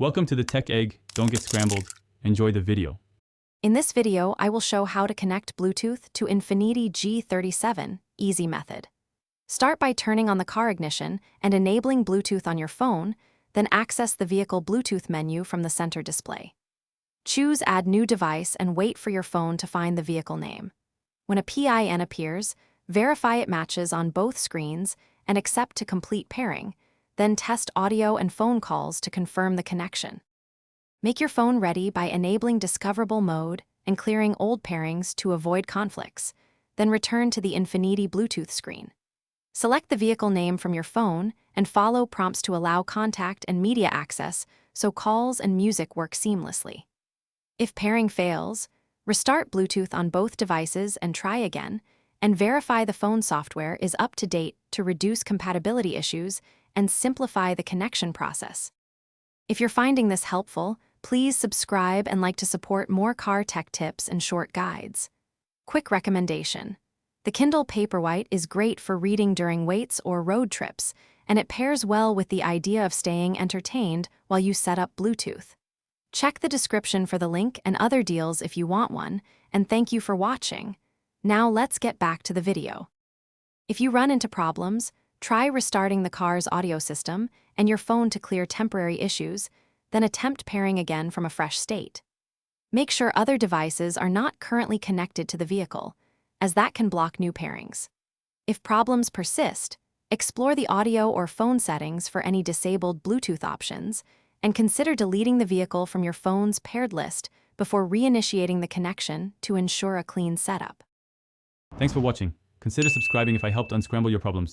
Welcome to the Tech Egg. Don't get scrambled. Enjoy the video. In this video, I will show how to connect Bluetooth to Infiniti G37 easy method. Start by turning on the car ignition and enabling Bluetooth on your phone, then access the vehicle Bluetooth menu from the center display. Choose Add New Device and wait for your phone to find the vehicle name. When a PIN appears, verify it matches on both screens and accept to complete pairing, then test audio and phone calls to confirm the connection. Make your phone ready by enabling discoverable mode and clearing old pairings to avoid conflicts, then return to the Infiniti Bluetooth screen. Select the vehicle name from your phone and follow prompts to allow contact and media access so calls and music work seamlessly. If pairing fails, restart Bluetooth on both devices and try again, and verify the phone software is up to date to reduce compatibility issues and simplify the connection process. If you're finding this helpful, please subscribe and like to support more car tech tips and short guides. Quick recommendation: the Kindle Paperwhite is great for reading during waits or road trips, and it pairs well with the idea of staying entertained while you set up Bluetooth. Check the description for the link and other deals if you want one, and thank you for watching. Now let's get back to the video. If you run into problems, try restarting the car's audio system and your phone to clear temporary issues, then attempt pairing again from a fresh state. Make sure other devices are not currently connected to the vehicle, as that can block new pairings. If problems persist, explore the audio or phone settings for any disabled Bluetooth options, and consider deleting the vehicle from your phone's paired list before reinitiating the connection to ensure a clean setup. Thanks for watching. Consider subscribing if I helped unscramble your problems.